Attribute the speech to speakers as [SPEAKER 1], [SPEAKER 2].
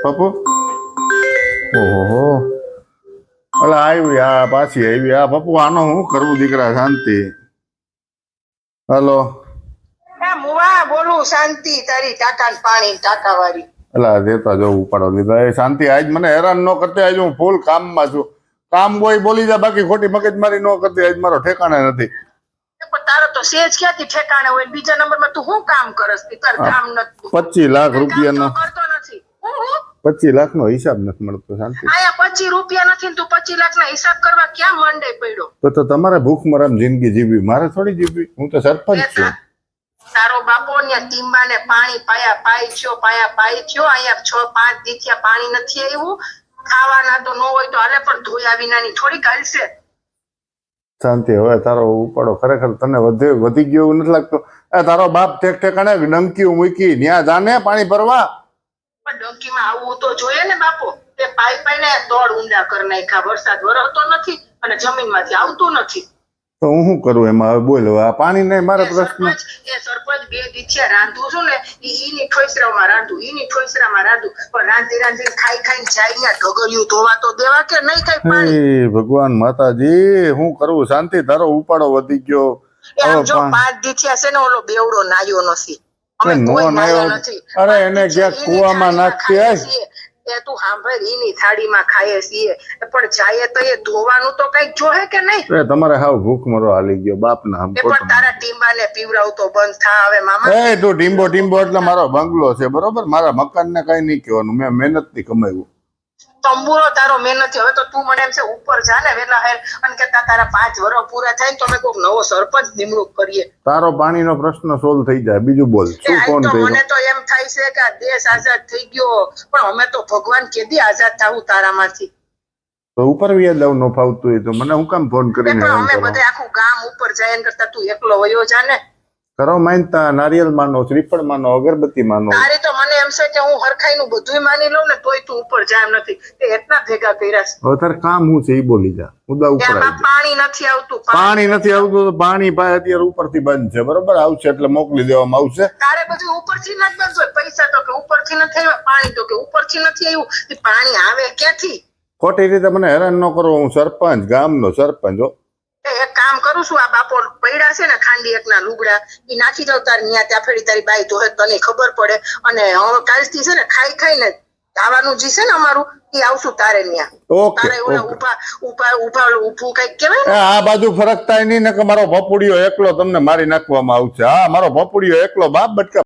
[SPEAKER 1] પપ્પુ ઓહો અલા આવી આ પાછી આવી આ પપ્પુ આનો હું કરવું દીકરા શાંતિ હલો
[SPEAKER 2] બોલું શાંતિ તારી ટાટા પાણી ટાટા વાળી
[SPEAKER 1] અલા દેતા જવું ઉપાડો લીધા એ શાંતિ આજ મને હેરાન ન કરતી આજ હું ફૂલ કામમાં છું કામ કોઈ બોલી જા બાકી ખોટી મગજમારી ન કરતી આજ મારો ઠેકાણે નથી
[SPEAKER 2] તારો તો સેજ ક્યાંથી ઠેકાણે હોય બીજા નંબરમાં તું શું કામ કરસ તાર કામ નથી
[SPEAKER 1] 25 લાખ રૂપિયાનો
[SPEAKER 2] કરતો નથી
[SPEAKER 1] 25 લાખ નો હિસાબ નથી મળતો શાંતિ
[SPEAKER 2] આયા 25 રૂપિયા નથી તું 25 લાખ ના હિસાબ કરવા ક્યાં મંડે પડ્યો
[SPEAKER 1] તો તમારે ભૂખ મરામ જિંદગી જીવવી મારે થોડી જીવવી હું તો સરપંચ છું
[SPEAKER 2] તારો બાપો ને ટીમ્બાને પાણી પાઈ થયો અહીંયા 6-5 દીથિયા પાણી નથી આવ્યું ખાવાના તો ન હોય તો હાલે પણ ધોયા વિનાની થોડી કાલશે
[SPEAKER 1] શાંતિ હવે તારો ઉપાડો ખરેખર તને વધી ગયો એવું નથી લાગતું તારો બાપ ઠેકાણે ડંકી મૂકી ન્યા જાને પાણી ભરવા
[SPEAKER 2] પણ ડંકીમાં આવવું તો જોઈએ ને બાપો તે પાઈ ને દોડ ઊંડા કરી નાખ્યા વરસાદ વરસતો નથી અને જમીનમાંથી આવતું નથી
[SPEAKER 1] તો હું શું કરું એમાં હવે બોલ આ પાણી નહીં મારો પ્રશ્ન
[SPEAKER 2] સરપંચ 2 દીથિયા રાંધું છું ને ઈની ઠોસરામાં રાંધું પણ રાંધી ખાઈને જાય ને ઢગલિયું ધોવા તો દેવા કે નહીં કઈ પાણી
[SPEAKER 1] ભગવાન માતાજી હું કરું શાંતિ તારો ઉપાડો વધી ગયો
[SPEAKER 2] જો 5 દીથિયા છે ને ઓલો બેવડો નાયો નથી
[SPEAKER 1] અરે એને ક્યાંક કુવામાં નાખતી
[SPEAKER 2] એ તું સાંભળ ઈની થાળીમાં ખાય છીએ પણ જાય તો એ ધોવાનું તો કઈક જોહે કે નહીં
[SPEAKER 1] તમારે હાવ ભૂખ મરો હાલી ગયો બાપ ના
[SPEAKER 2] પણ તારા ટીમ્બાને પીવડાવતો બંધ થા હવે મામા
[SPEAKER 1] તું ટીમ્બો એટલે મારો બંગલો છે બરોબર મારા મકાન ને કઈ નહીં કહેવાનું મેં મહેનત થી કમાવ્યું
[SPEAKER 2] તંબુરો તારો મહેનત હવે તો તું મને એમ છે ઉપર જા ને વેલા હેર અને કે તારા 5 વર્ષ પૂરા થાય ને તો અમે કોઈક નવો સરપંચ નિમણૂક કરીએ
[SPEAKER 1] તારો પાણીનો પ્રશ્ન સોલ્વ થઈ જાય બીજું બોલ શું કોણ થઈ
[SPEAKER 2] મને તો એમ થાય છે કે આ દેશ આઝાદ થઈ ગયો પણ અમે તો ભગવાન કેદી આઝાદ થાવું તારામાંથી
[SPEAKER 1] તો ઉપર વ્યા દઉં ન ફાવતું હોય તો મને હું કામ ફોન કરીને
[SPEAKER 2] અમે બધા આખું ગામ ઉપર જાય કરતા તું એકલો વયો જા ને
[SPEAKER 1] કરો માનતા નારિયેલ માનો શ્રીફળ માનો અગરબત્તી માનો
[SPEAKER 2] તારે તો મને એમ છે કે હું હરખાઈ નું બધું માની લઉં ને તોય તું ઉપર જાય એમ નથી તે એટલા ભેગા કર્યા છે
[SPEAKER 1] હવે તારે કામ હું છે એ બોલી જા મુદ્દા ઉપર
[SPEAKER 2] પાણી નથી આવતું
[SPEAKER 1] તો પાણી ભાઈ અત્યારે ઉપરથી બંધ છે બરોબર આવશે એટલે મોકલી દેવામાં આવશે
[SPEAKER 2] તારે બધું ઉપરથી નથી બંધ હોય પૈસા તો કે ઉપરથી નથી આવ્યા પાણી તો કે ઉપરથી નથી આવ્યું પાણી આવે ક્યાંથી
[SPEAKER 1] ખોટી રીતે મને હેરાન ન કરો હું સરપંચ ગામનો સરપંચ હો
[SPEAKER 2] એક કામ કરું છું આ બાપો પડ્યા છે ને ખાંડી એકના લુગડા ઈ નાખી દઉં તાર ન્યા ત્યાં ફેરી તારી બાઈ તો તને ખબર પડે અને હવે કાલથી છે ને ખાઈને ખાવાનું જે છે ને અમારું ઈ આવશું તારે ન્યા તારે ઊભું કઈક કેવાય
[SPEAKER 1] આ બાજુ ફરકતા નહીં ને કે મારો ભપુડિયો એકલો તમને મારી નાખવામાં આવશે હા મારો ભપુડિયો એકલો બાપ બટકા